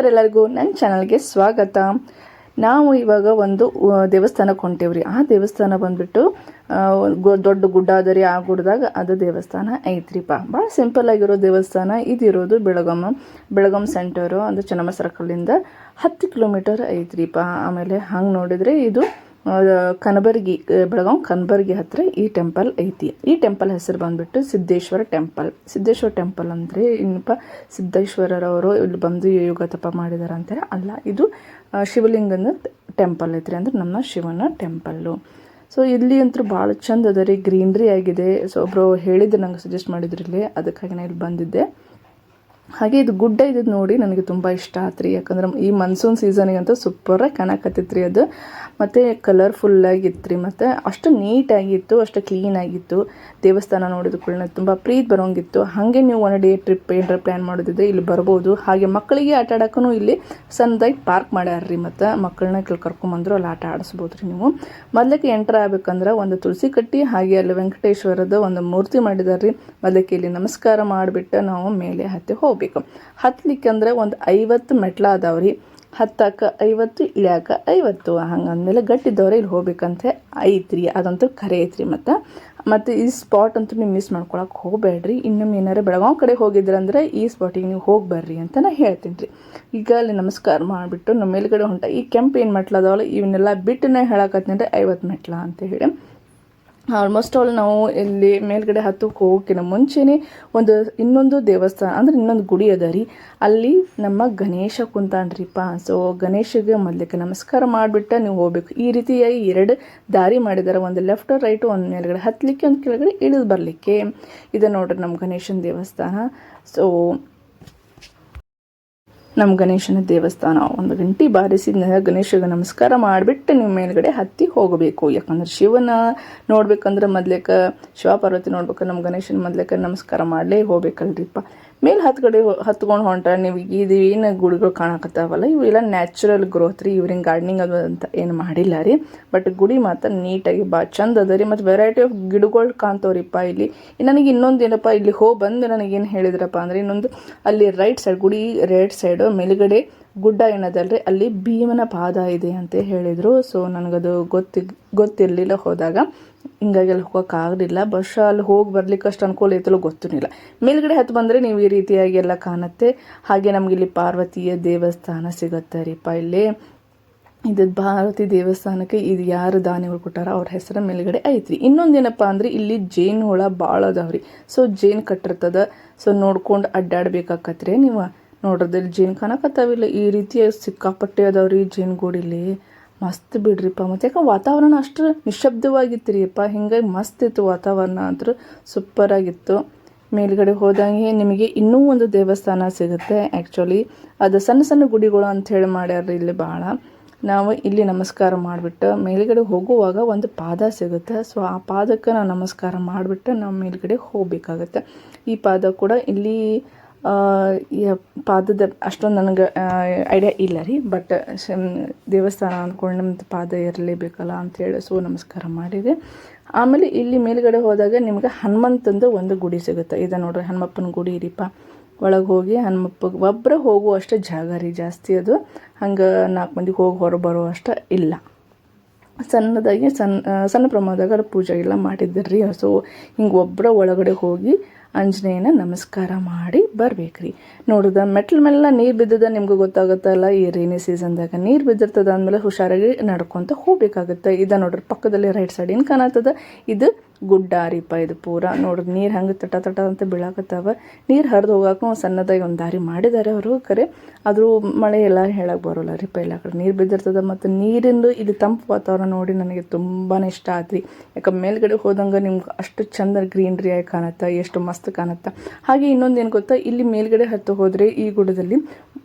ನಮಸ್ಕಾರ ಎಲ್ಲರಿಗೂ, ನನ್ನ ಚಾನಲ್ಗೆ ಸ್ವಾಗತ. ನಾವು ಇವಾಗ ಒಂದು ದೇವಸ್ಥಾನಕ್ಕೆ ಹೊಂಟೇವ್ರಿ. ಆ ದೇವಸ್ಥಾನ ಬಂದ್ಬಿಟ್ಟು ದೊಡ್ಡ ಗುಡ್ಡ ಅದರಿ. ಆ ಗುಡ್ಡದಾಗ ಅದು ದೇವಸ್ಥಾನ ಐತ್ರಿಪ್ಪ. ಭಾಳ ಸಿಂಪಲ್ ಆಗಿರೋ ದೇವಸ್ಥಾನ ಇದಿರೋದು ಬೆಳಗಾಂ ಸೆಂಟರು, ಅದು ಚೆನ್ನಮ್ಮ ಸರ್ಕಲಿಂದ 10 ಕಿಲೋಮೀಟರ್ ಐತ್ರಿಪ್ಪ. ಆಮೇಲೆ ಹಂಗೆ ನೋಡಿದರೆ ಇದು ಕನಬರ್ಗಿ, ಬೆಳಗಾಂ ಕನಬರ್ಗಿ ಹತ್ತಿರ ಈ ಟೆಂಪಲ್ ಐತಿ. ಈ ಟೆಂಪಲ್ ಹೆಸರು ಬಂದ್ಬಿಟ್ಟು ಸಿದ್ದೇಶ್ವರ ಟೆಂಪಲ್ ಅಂದರೆ ಏನಪ್ಪ, ಸಿದ್ದೇಶ್ವರರವರು ಇಲ್ಲಿ ಬಂದು ಯೋಗ ತಪ ಮಾಡಿದಾರೆ ಅಂತಾರೆ ಅಲ್ಲ, ಇದು ಶಿವಲಿಂಗನ ಟೆಂಪಲ್ ಐತ್ರಿ, ಅಂದ್ರೆ ನಮ್ಮ ಶಿವನ ಟೆಂಪಲ್ಲು. ಸೊ ಇಲ್ಲಿ ಅಂತೂ ಭಾಳ ಚಂದ ಅದ ರೀ, ಗ್ರೀನ್ರಿ ಆಗಿದೆ. ಸೊ ಒಬ್ಬರು ಹೇಳಿದ್ದು ನಂಗೆ ಸಜೆಸ್ಟ್ ಮಾಡಿದ್ರು ಇಲ್ಲಿ, ಅದಕ್ಕಾಗಿ ನಾನು ಇಲ್ಲಿ ಬಂದಿದ್ದೆ. ಹಾಗೆ ಇದು ಗುಡ್ಡ ಇದ್ದು ನೋಡಿ ನನಗೆ ತುಂಬ ಇಷ್ಟ ಆತ್ರಿ. ಯಾಕಂದ್ರೆ ಈ ಮನ್ಸೂನ್ ಸೀಸನಿಗಂತೂ ಸೂಪರಾಗಿ ಕಾಣಕತ್ತಿತ್ತು ರೀ ಅದು. ಮತ್ತು ಕಲರ್ಫುಲ್ಲಾಗಿತ್ತು ರೀ, ಮತ್ತು ಅಷ್ಟು ನೀಟಾಗಿತ್ತು, ಅಷ್ಟು ಕ್ಲೀನಾಗಿತ್ತು. ದೇವಸ್ಥಾನ ನೋಡಿದ ಕೂಡಲೇ ತುಂಬ ಪ್ರೀತಿ ಬರೋಂಗಿತ್ತು. ಹಾಗೆ ನೀವು 1 ಡೇ ಟ್ರಿಪ್ ಏನಾರ ಪ್ಲ್ಯಾನ್ ಮಾಡೋದಿದ್ರೆ ಇಲ್ಲಿ ಬರ್ಬೋದು. ಹಾಗೆ ಮಕ್ಕಳಿಗೆ ಆಟ ಆಡೋಕ್ಕೂ ಇಲ್ಲಿ ಸಣ್ಣದಾಗಿ ಪಾರ್ಕ್ ಮಾಡ್ಯಾರ್ರಿ. ಮತ್ತು ಮಕ್ಕಳನ್ನ ಕರ್ಕೊಂಬಂದ್ರು ಅಲ್ಲಿ ಆಟ ಆಡಿಸ್ಬೋದು ರೀ ನೀವು. ಮೊದಲಕ್ಕೆ ಎಂಟರ್ ಆಗ್ಬೇಕಂದ್ರೆ ಒಂದು ತುಳಸಿ ಕಟ್ಟಿ, ಹಾಗೆ ಅಲ್ಲಿ ವೆಂಕಟೇಶ್ವರದ ಒಂದು ಮೂರ್ತಿ ಮಾಡಿದಾರೆ ರೀ. ಮೊದಲಕ್ಕೆ ಇಲ್ಲಿ ನಮಸ್ಕಾರ ಮಾಡಿಬಿಟ್ಟು ನಾವು ಮೇಲೆ ಹತ್ತಿ ಹೋಗ್ಬೇಕು. ಹತ್ಲಿಕ್ಕಂದ್ರೆ ಒಂದು 50 ಮೆಟ್ಲ ಅದಾವ್ರಿ. ಹತ್ತಕ್ಕೆ 50, ಇಳ್ಯಾಕ 50. ಹಂಗಂದ್ಮೇಲೆ ಗಟ್ಟಿದ್ದವ್ರೆ ಇಲ್ಲಿ ಹೋಗ್ಬೇಕಂತ ಐತ್ರಿ, ಅದಂತೂ ಖರೆ ಐತ್ರಿ. ಮತ್ತು ಈ ಸ್ಪಾಟ್ ಅಂತೂ ನೀವು ಮಿಸ್ ಮಾಡ್ಕೊಳಕ್ಕೆ ಹೋಗಬೇಡ್ರಿ. ಇನ್ನೊಮ್ಮೆ ಏನಾರು ಬೆಳಗಾವಿ ಕಡೆ ಹೋಗಿದ್ರಂದ್ರೆ ಈ ಸ್ಪಾಟಿಗೆ ನೀವು ಹೋಗಿ ಬರ್ರಿ ಅಂತ ನಾನು ಹೇಳ್ತೀನಿ ರೀ. ಈಗ ಅಲ್ಲಿ ನಮಸ್ಕಾರ ಮಾಡಿಬಿಟ್ಟು ನಮ್ಮ ಮೇಲ್ಗಡೆ ಹೊಂಟ ಈ ಕೆಂಪು ಏನು ಮೆಟ್ಲ ಅದಾವಲ್ಲ, ಇವನ್ನೆಲ್ಲ ಬಿಟ್ಟು ನಾನು ಹೇಳಕತ್ತೀನಿ ರೀ 50 ಮೆಟ್ಲ ಅಂತ ಹೇಳಿ. ಆಲ್ಮೋಸ್ಟ್ ಆಲ್ ನಾವು ಇಲ್ಲಿ ಮೇಲ್ಗಡೆ ಹತ್ತಕ್ಕೆ ಹೋಗೋಕ್ಕಿಂತ ಮುಂಚೆನೇ ಇನ್ನೊಂದು ದೇವಸ್ಥಾನ ಅಂದ್ರೆ ಇನ್ನೊಂದು ಗುಡಿ ಅದ ರೀ. ಅಲ್ಲಿ ನಮ್ಮ ಗಣೇಶ ಕುಂತಾನ್ರಿಪ್ಪ. ಸೊ ಗಣೇಶಗೆ ಮೊದಲಿಗೆ ನಮಸ್ಕಾರ ಮಾಡಿಬಿಟ್ಟು ನೀವು ಹೋಗ್ಬೇಕು. ಈ ರೀತಿಯಾಗಿ 2 ದಾರಿ ಮಾಡಿದ್ದಾರೆ, ಒಂದು ಲೆಫ್ಟ್ ರೈಟು, ಒಂದು ಮೇಲ್ಗಡೆ ಹತ್ತಲಿಕ್ಕೆ, ಒಂದು ಕೆಳಗಡೆ ಇಳಿದು ಬರಲಿಕ್ಕೆ. ಇದು ನೋಡ್ರಿ ನಮ್ಮ ಗಣೇಶನ ದೇವಸ್ಥಾನ. ಸೊ ನಮ್ಮ ಗಣೇಶನ ದೇವಸ್ಥಾನ ಒಂದು ಗಂಟೆ ಬಾರಿಸಿ ಗಣೇಶಗೆ ನಮಸ್ಕಾರ ಮಾಡಿಬಿಟ್ಟು ನೀವು ಮೇಲ್ಗಡೆ ಹತ್ತಿ ಹೋಗಬೇಕು. ಯಾಕಂದ್ರೆ ಶಿವನ ನೋಡ್ಬೇಕಂದ್ರೆ ಮೊದ್ಲೇಕ ಶಿವ ಪಾರ್ವತಿ ನೋಡ್ಬೇಕು, ನಮ್ಮ ಗಣೇಶನ ಮೊದ್ಲೇಕ ನಮಸ್ಕಾರ ಮಾಡಲೇ ಹೋಗ್ಬೇಕಲ್ರಿಪ್ಪ. ಮೇಲೆ ಹತ್ಕೊಂಡು ಹೊಂಟ್ರೆ ನೀವು ಇದು ಏನು ಗುಡಿಗಳು ಕಾಣಕತ್ತಾವಲ್ಲ, ಇವೆಲ್ಲ ನ್ಯಾಚುರಲ್ ಗ್ರೋತ್ ರೀ. ಇವ್ರಿಂಗ್ ಗಾರ್ಡನಿಂಗ್ ಅದು ಅಂತ ಏನು ಮಾಡಿಲ್ಲ ರೀ. ಬಟ್ ಗುಡಿ ಮಾತ್ರ ನೀಟಾಗಿ ಭಾಳ ಚಂದ ಅದ ರೀ. ಮತ್ತು ವೆರೈಟಿ ಆಫ್ ಗಿಡಗಳು ಕಾಣ್ತಾವ್ರಿಪ್ಪ ಇಲ್ಲಿ. ನನಗೆ ಇನ್ನೊಂದು ಏನಪ್ಪ, ಇಲ್ಲಿ ಹೋಗಿ ಬಂದು ನನಗೇನು ಹೇಳಿದ್ರಪ್ಪ ಅಂದರೆ, ಇನ್ನೊಂದು ಅಲ್ಲಿ ರೈಟ್ ಸೈಡ್, ಗುಡಿ ರೈಟ್ ಸೈಡು ಮೇಲುಗಡೆ ಗುಡ್ಡ ಏನದಲ್ರಿ, ಅಲ್ಲಿ ಭೀಮನ ಪಾದ ಇದೆ ಅಂತ ಹೇಳಿದರು. ಸೊ ನನಗದು ಗೊತ್ತಿರಲಿಲ್ಲ ಹೋದಾಗ, ಹಿಂಗಾಗಿ ಅಲ್ಲಿ ಹೋಗೋಕ್ಕಾಗಲಿಲ್ಲ. ಅಲ್ಲಿ ಹೋಗಿ ಬರ್ಲಿಕ್ಕೆ ಅಷ್ಟು ಅನುಕೂಲ ಐತಲ್ಲೋ ಗೊತ್ತಿರಲಿಲ್ಲ. ಮೇಲ್ಗಡೆ ಹತ್ತು ಬಂದರೆ ನೀವು ಈ ರೀತಿಯಾಗಿ ಎಲ್ಲ ಕಾಣುತ್ತೆ. ಹಾಗೆ ನಮಗಿಲ್ಲಿ ಇಲ್ಲಿ ಪಾರ್ವತಿಯ ದೇವಸ್ಥಾನ ಸಿಗುತ್ತೆ ರೀಪ್ಪ. ಇಲ್ಲಿ ಇದು ಪಾರ್ವತಿ ದೇವಸ್ಥಾನಕ್ಕೆ ಇದು ಯಾರು ದಾನಿಗಳು ಕೊಟ್ಟಾರ ಅವ್ರ ಹೆಸರ ಮೇಲ್ಗಡೆ ಐತ್ರಿ. ಇನ್ನೊಂದೇನಪ್ಪ ಅಂದರೆ ಇಲ್ಲಿ ಜೇನು ಹುಳ ಭಾಳ ಅದಾವ್ರಿ. ಸೊ ಜೇನು ಕಟ್ಟಿರ್ತದ. ಸೊ ನೋಡ್ಕೊಂಡು ಅಡ್ಡಾಡ್ಬೇಕಾಕತ್ರಿ ನೀವು. ನೋಡ್ರದಲ್ಲಿ ಜೇನು ಕಾಣಕತ್ತಾವಿಲ್ಲ, ಈ ರೀತಿಯಾಗಿ ಸಿಕ್ಕಾಪಟ್ಟೆ ಅದಾವ್ರಿ ಜೇನುಗೂಡಿಲ್ಲಿ. ಮಸ್ತ್ ಬಿಡ್ರಿಪ್ಪ. ಮತ್ತು ಯಾಕೆ ವಾತಾವರಣ ಅಷ್ಟು ನಿಶಬ್ದವಾಗಿತ್ತು ರೀಪ್ಪ, ಹಿಂಗಾಗಿ ಮಸ್ತ್ ಇತ್ತು ವಾತಾವರಣ. ಅಂತೂ ಸೂಪರಾಗಿತ್ತು. ಮೇಲ್ಗಡೆ ಹೋದಂಗೆ ನಿಮಗೆ ಇನ್ನೂ ಒಂದು ದೇವಸ್ಥಾನ ಸಿಗುತ್ತೆ. ಆ್ಯಕ್ಚುಲಿ ಅದು ಸಣ್ಣ ಸಣ್ಣ ಗುಡಿಗಳು ಅಂಥೇಳಿ ಮಾಡ್ಯಾರ್ರಿ ಇಲ್ಲಿ ಭಾಳ. ನಾವು ಇಲ್ಲಿ ನಮಸ್ಕಾರ ಮಾಡಿಬಿಟ್ಟು ಮೇಲ್ಗಡೆ ಹೋಗುವಾಗ ಒಂದು ಪಾದ ಸಿಗುತ್ತೆ. ಸೊ ಆ ಪಾದಕ್ಕೆ ನಾವು ನಮಸ್ಕಾರ ಮಾಡಿಬಿಟ್ಟು ನಾವು ಮೇಲ್ಗಡೆ ಹೋಗಬೇಕಾಗತ್ತೆ. ಈ ಪಾದ ಕೂಡ ಇಲ್ಲಿ ಪಾದದ ಅಷ್ಟೊಂದು ನನಗೆ ಐಡಿಯಾ ಇಲ್ಲ ರೀ. ಬಟ್ ದೇವಸ್ಥಾನ ಅಂದ್ಕೊಂಡು ನಮ್ಮದು ಪಾದ ಇರಲೇಬೇಕಲ್ಲ ಅಂಥೇಳಿ ಸೊ ನಮಸ್ಕಾರ ಮಾಡಿದೆ. ಆಮೇಲೆ ಇಲ್ಲಿ ಮೇಲ್ಗಡೆ ಹೋದಾಗ ನಿಮ್ಗೆ ಹನುಮಂತಂದು ಒಂದು ಗುಡಿ ಸಿಗುತ್ತೆ. ಇದು ನೋಡ್ರಿ ಹನುಮಪ್ಪನ ಗುಡಿ ರೀಪ್ಪ. ಒಳಗೆ ಹೋಗಿ ಹನುಮಪ್ಪಗೆ ಒಬ್ಬರು ಹೋಗುವಷ್ಟು ಜಾಗ ರೀ, ಜಾಸ್ತಿ ಅದು ಹಂಗೆ 4 ಮಂದಿಗೆ ಹೋಗಿ ಹೊರ ಬರೋ ಅಷ್ಟು ಇಲ್ಲ. ಸಣ್ಣದಾಗಿ ಸಣ್ಣ ಪ್ರಮಾಣದಾಗ ಪೂಜೆ ಎಲ್ಲ ಮಾಡಿದ್ದರ್ರಿ. ಸೊ ಹಿಂಗೆ ಒಬ್ಬರ ಒಳಗಡೆ ಹೋಗಿ ಆಂಜನೇಯನ ನಮಸ್ಕಾರ ಮಾಡಿ ಬರ್ಬೇಕ್ರಿ. ನೋಡಿದ ಮೆಟ್ಲ ಮೇಲೆಲ್ಲ ನೀರು ಬಿದ್ದದ, ನಿಮ್ಗೆ ಗೊತ್ತಾಗುತ್ತಲ್ಲ, ಈ ರೈನಿ ಸೀಸನ್ದಾಗ ನೀರು ಬಿದ್ದಿರ್ತದ ಅಂದಮೇಲೆ ಹುಷಾರಾಗಿ ನಡ್ಕೊತ ಹೋಗ್ಬೇಕಾಗುತ್ತೆ. ಇದು ನೋಡ್ರಿ ಪಕ್ಕದಲ್ಲಿ ರೈಟ್ ಸೈಡ್ ಏನು ಕಾಣತ್ತದ, ಇದು ಗುಡ್ಡ ರೀಪ. ಇದು ಪೂರ ನೋಡ್ರಿ ನೀರು ಹಂಗೆ ತಟ ಅಂತ ಬೀಳಾಕತ್ತಾವ. ನೀರು ಹರಿದು ಹೋಗಾಕ ಸಣ್ಣದಾಗಿ ಒಂದು ದಾರಿ ಮಾಡಿದ್ದಾರೆ ಅವರು. ಕರೆ ಆದರೂ ಮಳೆ ಎಲ್ಲ ಹೇಳಕ್ಕೆ ಬರೋಲ್ಲ ರೀಪ. ಎಲ್ಲ ಕಡೆ ನೀರು ಬಿದ್ದಿರ್ತದ. ಮತ್ತು ನೀರಿಂದು ಇಲ್ಲಿ ತಂಪು ವಾತಾವರಣ ನೋಡಿ ನನಗೆ ತುಂಬಾ ಇಷ್ಟ ಆತ್ರಿ. ಯಾಕೆ ಮೇಲ್ಗಡೆ ಹೋದಂಗೆ ನಿಮ್ಗೆ ಅಷ್ಟು ಚಂದ ಗ್ರೀನ್ರಿಯಾಗಿ ಕಾಣುತ್ತೆ, ಎಷ್ಟು ಮಸ್ತ್ ಕಾಣುತ್ತೆ. ಹಾಗೆ ಇನ್ನೊಂದು ಏನು ಗೊತ್ತಾ, ಇಲ್ಲಿ ಮೇಲ್ಗಡೆ ಹತ್ತು ಹೋದರೆ ಈ ಗುಡ್ಡದಲ್ಲಿ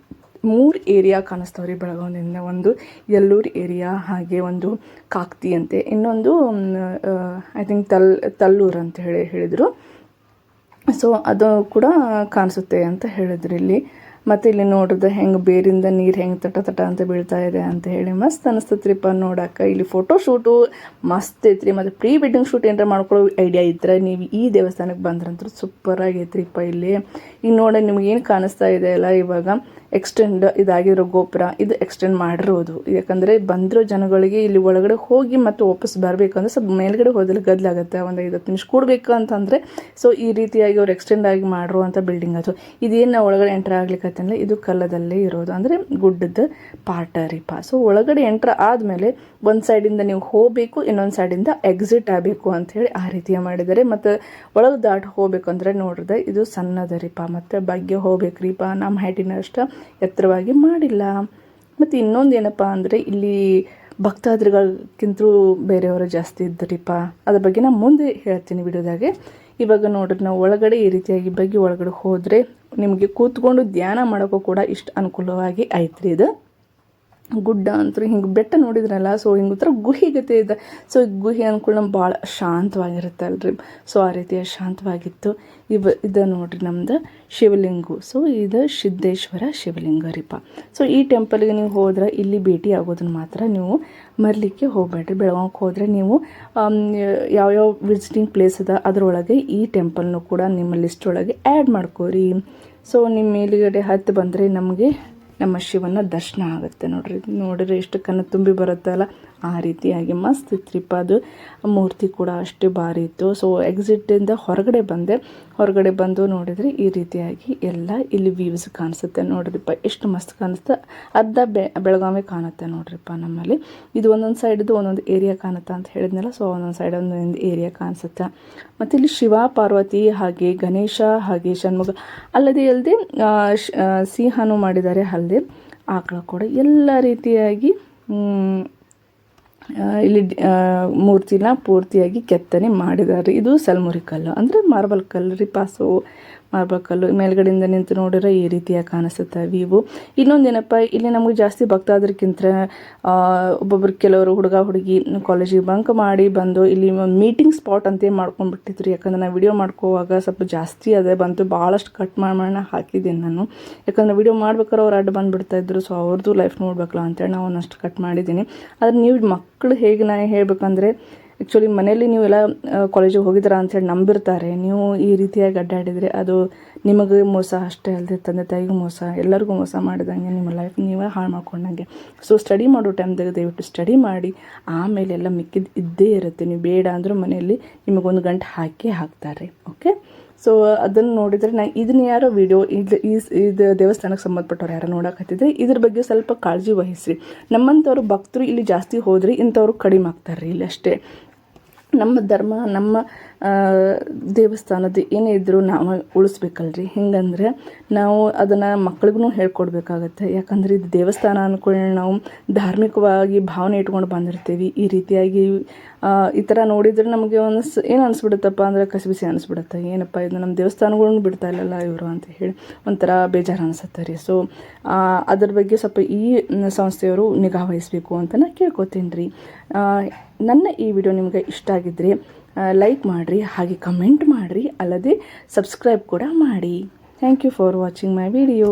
3 ಏರಿಯಾ ಕಾಣಿಸ್ತಾವ್ರಿ ಬೆಳಗಾವಿಯಿಂದ. ಒಂದು ಯಲ್ಲೂರು ಏರಿಯಾ, ಹಾಗೆ ಒಂದು ಕಾಕ್ತಿ ಅಂತೆ, ಇನ್ನೊಂದು ಐ ಥಿಂಕ್ ತಲ್ಲೂರು ಅಂತ ಹೇಳಿದರು. ಸೊ ಅದು ಕೂಡ ಕಾಣಿಸುತ್ತೆ ಅಂತ ಹೇಳಿದ್ರು ಇಲ್ಲಿ. ಮತ್ತು ಇಲ್ಲಿ ನೋಡ್ರದ್ದು ಹೆಂಗೆ ಬೇರಿಂದ ನೀರು ಹೆಂಗೆ ತಟ ತಟ ಅಂತ ಬೀಳ್ತಾ ಇದೆ ಅಂತ ಹೇಳಿ ಮಸ್ತ್ ಅನಿಸ್ತತ್ರಿಪ್ಪ ನೋಡೋಕೆ. ಇಲ್ಲಿ ಫೋಟೋ ಶೂಟು ಮಸ್ತ್ ಐತ್ರಿ. ಮತ್ತು ಪ್ರೀ ವೆಡ್ಡಿಂಗ್ ಶೂಟ್ ಏನಾರ ಮಾಡ್ಕೊಳ್ಳೋ ಐಡಿಯಾ ಇದ್ರೆ ನೀವು ಈ ದೇವಸ್ಥಾನಕ್ಕೆ ಬಂದ್ರಂತೂ ಸೂಪರ್ ಆಗೈತ್ರಿಪ್ಪ. ಇಲ್ಲಿ ಈಗ ನೋಡಿ ನಿಮ್ಗೇನು ಕಾಣಿಸ್ತಾ ಇದೆ ಅಲ್ಲ, ಇವಾಗ ಎಕ್ಸ್ಟೆಂಡ್ ಇದಾಗಿರೋ ಗೋಪುರ ಇದು ಎಕ್ಸ್ಟೆಂಡ್ ಮಾಡಿರೋದು. ಯಾಕಂದರೆ ಬಂದಿರೋ ಜನಗಳಿಗೆ ಇಲ್ಲಿ ಒಳಗಡೆ ಹೋಗಿ ಮತ್ತು ವಾಪಸ್ ಬರಬೇಕಂದ್ರೆ ಸ್ವಲ್ಪ ಮೇಲ್ಗಡೆ ಹೋದಲ್ಲಿ ಗದ್ದಲಾಗುತ್ತೆ, ಒಂದು 5 ನಿಮಿಷ ಕೂಡಬೇಕು ಅಂತಂದರೆ. ಸೊ ಈ ರೀತಿಯಾಗಿ ಅವ್ರು ಎಕ್ಸ್ಟೆಂಡ್ ಆಗಿ ಮಾಡಿರುವಂಥ ಬಿಲ್ಡಿಂಗ್ ಅದು. ಇದೇನು ನಾವು ಒಳಗಡೆ ಎಂಟ್ರ್ ಆಗ್ಲಿಕ್ಕತ್ತಂದ್ರೆ ಇದು ಕಲ್ಲದಲ್ಲೇ ಇರೋದು, ಅಂದರೆ ಗುಡ್ಡದ ಪಾರ್ಟ ರೀಪ. ಸೊ ಒಳಗಡೆ ಎಂಟ್ರ್ ಆದಮೇಲೆ ಒಂದು ಸೈಡಿಂದ ನೀವು ಹೋಗಬೇಕು, ಇನ್ನೊಂದು ಸೈಡಿಂದ ಎಕ್ಸಿಟ್ ಆಗಬೇಕು ಅಂಥೇಳಿ ಆ ರೀತಿಯ ಮಾಡಿದ್ದಾರೆ. ಮತ್ತು ಒಳಗೆ ದಾಟಿ ಹೋಗ್ಬೇಕಂದ್ರೆ ನೋಡ್ರದೆ ಇದು ಸಣ್ಣದ ರೀಪ, ಮತ್ತು ಬಗ್ಗೆ ಹೋಗ್ಬೇಕ್ರಿಪ್ಪ. ನಮ್ಮ ಹೈಟಿನಷ್ಟು ಎತ್ತರವಾಗಿ ಮಾಡಿಲ್ಲ. ಮತ್ತು ಇನ್ನೊಂದು ಏನಪ್ಪ ಅಂದರೆ ಇಲ್ಲಿ ಭಕ್ತಾದಿಗಳಿಗಿಂತಲೂ ಬೇರೆಯವರು ಜಾಸ್ತಿ ಇದ್ದರಿಪ್ಪ. ಅದ್ರ ಬಗ್ಗೆ ನಾನು ಮುಂದೆ ಹೇಳ್ತೀನಿ ವಿಡಿಯೋದಾಗೆ. ಇವಾಗ ನೋಡ್ರಿ ನಾವು ಒಳಗಡೆ ಈ ರೀತಿಯಾಗಿ ಬಗ್ಗೆ ಒಳಗಡೆ ಹೋದರೆ ನಿಮಗೆ ಕೂತ್ಕೊಂಡು ಧ್ಯಾನ ಮಾಡೋಕ್ಕೂ ಕೂಡ ಇಷ್ಟು ಅನುಕೂಲವಾಗಿ ಐತ್ರಿ. ಇದು ಗುಡ್ಡ ಅಂತೂ ಹಿಂಗೆ ಬೆಟ್ಟ ನೋಡಿದ್ರಲ್ಲ, ಸೊ ಹಿಂಗೆ ಒಂಥರ ಗುಹೆ ಗತೆ ಇದೆ. ಸೊ ಗುಹೆ ಅಂದ್ಕೊಂಡು ನಮ್ಗೆ ಭಾಳ ಶಾಂತವಾಗಿರುತ್ತೆ ಅಲ್ರಿ. ಸೊ ಆ ರೀತಿಯ ಶಾಂತವಾಗಿತ್ತು. ಇದು ನೋಡ್ರಿ ನಮ್ದು ಶಿವಲಿಂಗು. ಸೊ ಇದು ಸಿದ್ದೇಶ್ವರ ಶಿವಲಿಂಗ ರೀಪ. ಸೊ ಈ ಟೆಂಪಲ್ಗೆ ನೀವು ಹೋದ್ರೆ ಇಲ್ಲಿ ಭೇಟಿ ಆಗೋದನ್ನ ಮಾತ್ರ ನೀವು ಮರಲಿಕ್ಕೆ ಹೋಗಬೇಡ್ರಿ. ಬೆಳಗಾವಿಗೆ ಹೋದರೆ ನೀವು ಯಾವ್ಯಾವ ವಿಸಿಟಿಂಗ್ ಪ್ಲೇಸ್ ಅದ ಅದರೊಳಗೆ ಈ ಟೆಂಪಲ್ನು ಕೂಡ ನಿಮ್ಮ ಲಿಸ್ಟ್ ಒಳಗೆ ಆ್ಯಡ್ ಮಾಡ್ಕೋರಿ. ಸೊ ನಿಮ್ಮ ಮೇಲುಗಡೆ ಹತ್ತು ಬಂದರೆ ನಮಗೆ ನಮ್ಮ ಶಿವನ ದರ್ಶನ ಆಗುತ್ತೆ. ನೋಡ್ರಿ ಎಷ್ಟು ಕಣ್ಣು ತುಂಬಿ ಬರುತ್ತಲ್ಲ, ಆ ರೀತಿಯಾಗಿ ಮಸ್ತ್ ಇತ್ರಿಪ್ಪ. ಅದು ಮೂರ್ತಿ ಕೂಡ ಅಷ್ಟೇ ಭಾರಿ ಇತ್ತು. ಸೊ ಎಕ್ಸಿಟಿಂದ ಹೊರಗಡೆ ಬಂದು ನೋಡಿದರೆ ಈ ರೀತಿಯಾಗಿ ಎಲ್ಲ ಇಲ್ಲಿ ವ್ಯೂಸ್ ಕಾಣಿಸುತ್ತೆ ನೋಡ್ರಿಪ್ಪ. ಎಷ್ಟು ಮಸ್ತ್ ಕಾಣಿಸುತ್ತೆ. ಅರ್ಧ ಬೆಳಗಾವಿ ಕಾಣುತ್ತೆ ನೋಡ್ರಿಪ್ಪ ನಮ್ಮಲ್ಲಿ. ಇದು ಒಂದೊಂದು ಸೈಡ್ದು ಒಂದೊಂದು ಏರಿಯಾ ಕಾಣುತ್ತೆ ಅಂತ ಹೇಳಿದ್ನಲ್ಲ. ಸೊ ಒಂದೊಂದು ಸೈಡ್ ಒಂದೊಂದು ಏರಿಯಾ ಕಾಣಿಸುತ್ತೆ. ಮತ್ತು ಇಲ್ಲಿ ಶಿವ ಪಾರ್ವತಿ ಹಾಗೆ ಗಣೇಶ ಹಾಗೆ ಷಣ್ಮುಖ ಅಲ್ಲದೆ ಸಿಂಹನು ಮಾಡಿದ್ದಾರೆ, ಅಲ್ಲದೆ ಆಕಳ ಕೂಡ ಎಲ್ಲ ರೀತಿಯಾಗಿ ಇಲ್ಲಿ ಮೂರ್ತಿನ ಪೂರ್ತಿಯಾಗಿ ಕೆತ್ತನೆ ಮಾಡಿದ್ದಾರೆ. ಇದು ಸಲ್ಮುರಿ ಕಲ್ಲು ಅಂದರೆ ಮಾರ್ಬಲ್ ಕಲ್ಲು ರೀ. ಪಾಸು ಮಾರ್ಬಲ್ ಕಲ್ಲು ಮೇಲ್ಗಡೆಯಿಂದ ನಿಂತು ನೋಡಿದ್ರೆ ಈ ರೀತಿಯಾಗಿ ಕಾಣಿಸುತ್ತೆ ವ್ಯೂ. ಇನ್ನೊಂದೇನಪ್ಪ, ಇಲ್ಲಿ ನಮಗೆ ಜಾಸ್ತಿ ಭಕ್ತಾದ್ರಕ್ಕಿಂತ ಒಬ್ಬೊಬ್ರು ಕೆಲವರು ಹುಡುಗಿ ಕಾಲೇಜಿಗೆ ಬಂಕ್ ಮಾಡಿ ಬಂದು ಇಲ್ಲಿ ಮೀಟಿಂಗ್ ಸ್ಪಾಟ್ ಅಂತೇ ಮಾಡ್ಕೊಂಡ್ಬಿಟ್ಟಿದ್ರು. ಯಾಕಂದ್ರೆ ನಾನು ವಿಡಿಯೋ ಮಾಡ್ಕೋವಾಗ ಸ್ವಲ್ಪ ಜಾಸ್ತಿ ಅದೇ ಬಂತು, ಭಾಳಷ್ಟು ಕಟ್ ಮಾಡಿ ಹಾಕಿದ್ದೀನಿ ನಾನು. ಯಾಕಂದರೆ ವಿಡಿಯೋ ಮಾಡ್ಬೇಕಾದ್ರೆ ಅವ್ರು ಅಡ್ಡ ಬಂದುಬಿಡ್ತಾಯಿದ್ರು. ಸೊ ಅವ್ರದ್ದು ಲೈಫ್ ನೋಡ್ಬೇಕಲ್ಲ ಅಂತೇಳಿ ನಾವು ಒಂದಷ್ಟು ಕಟ್ ಮಾಡಿದ್ದೀನಿ. ಆದರೆ ನೀವು ಮಕ್ಕಳು ಹೇಗೆ ನಾನು ಹೇಳಬೇಕಂದ್ರೆ, ಆ್ಯಕ್ಚುಲಿ ಮನೇಲಿ ನೀವೆಲ್ಲ ಕಾಲೇಜಿಗೆ ಹೋಗಿದ್ದೀರಾ ಅಂಥೇಳಿ ನಂಬಿರ್ತಾರೆ. ನೀವು ಈ ರೀತಿಯಾಗಿ ಅಡ್ಡಾಡಿದರೆ ಅದು ನಿಮಗೆ ಮೋಸ ಅಷ್ಟೇ ಅಲ್ಲದೆ ತಂದೆ ತಾಯಿಗೂ ಮೋಸ, ಎಲ್ಲರಿಗೂ ಮೋಸ ಮಾಡಿದಂಗೆ, ನಿಮ್ಮ ಲೈಫ್ ನೀವೇ ಹಾಳು ಮಾಡ್ಕೊಂಡಂಗೆ. ಸೊ ಸ್ಟಡಿ ಮಾಡೋ ಟೈಮ್ದಾಗ ದಯವಿಟ್ಟು ಸ್ಟಡಿ ಮಾಡಿ, ಆಮೇಲೆ ಎಲ್ಲ ಮಿಕ್ಕಿದ್ದು ಇದ್ದೇ ಇರುತ್ತೆ. ನೀವು ಬೇಡ ಅಂದರೂ ಮನೆಯಲ್ಲಿ ನಿಮಗೊಂದು ಗಂಟೆ ಹಾಕ್ತಾರೆ. ಓಕೆ, ಸೊ ಅದನ್ನು ನೋಡಿದರೆ ನಾನು ಇದನ್ನ ಯಾರೋ ವಿಡಿಯೋ ಇದು ದೇವಸ್ಥಾನಕ್ಕೆ ಸಂಬಂಧಪಟ್ಟವ್ರು ಯಾರೋ ನೋಡೋಕತ್ತಿದ್ರೆ ಇದ್ರ ಬಗ್ಗೆ ಸ್ವಲ್ಪ ಕಾಳಜಿ ವಹಿಸ್ರಿ. ನಮ್ಮಂಥವ್ರು ಭಕ್ತರು ಇಲ್ಲಿ ಜಾಸ್ತಿ ಹೋದ್ರಿ, ಇಂಥವ್ರು ಕಡಿಮೆ ಆಗ್ತಾರೆ ಇಲ್ಲಿ ಅಷ್ಟೇ. ನಮ್ಮ ಧರ್ಮ ನಮ್ಮ ದೇವಸ್ಥಾನದ ಏನೇ ಇದ್ದರೂ ನಾವು ಉಳಿಸ್ಬೇಕಲ್ರಿ. ಹಿಂಗಂದ್ರೆ ನಾವು ಅದನ್ನು ಮಕ್ಳಿಗೂ ಹೇಳ್ಕೊಡ್ಬೇಕಾಗತ್ತೆ. ಯಾಕಂದರೆ ಇದು ದೇವಸ್ಥಾನ ಅಂದ್ಕೊಳ್ಳಿ ನಾವು ಧಾರ್ಮಿಕವಾಗಿ ಭಾವನೆ ಇಟ್ಕೊಂಡು ಬಂದಿರ್ತೀವಿ. ಈ ರೀತಿಯಾಗಿ ಈ ಥರ ನೋಡಿದರೆ ನಮಗೆ ಏನು ಅನಿಸ್ಬಿಡುತ್ತಪ್ಪ ಅಂದರೆ ಕಸಿಬಿಸಿ ಅನಿಸ್ಬಿಡುತ್ತೆ. ಏನಪ್ಪ ಇದು ನಮ್ಮ ದೇವಸ್ಥಾನಗಳನ್ನ ಬಿಡ್ತಾ ಇಲ್ಲಲ್ಲ ಇವರು ಅಂತ ಹೇಳಿ ಒಂಥರ ಬೇಜಾರು ಅನಿಸುತ್ತೆ ರೀ. ಸೊ ಅದ್ರ ಬಗ್ಗೆ ಸ್ವಲ್ಪ ಈ ಸಂಸ್ಥೆಯವರು ನಿಗಾ ವಹಿಸಬೇಕು ಅಂತ ನಾನು ಕೇಳ್ಕೊತೀನಿ ರೀ. ನನ್ನ ಈ ವಿಡಿಯೋ ನಿಮಗೆ ಇಷ್ಟ ಆಗಿದ್ದರೆ ಲೈಕ್ ಮಾಡಿರಿ, ಹಾಗೆ ಕಮೆಂಟ್ ಮಾಡಿರಿ, ಅಲ್ಲದೆ ಸಬ್ಸ್ಕ್ರೈಬ್ ಕೂಡ ಮಾಡಿ. Thank you for watching my video.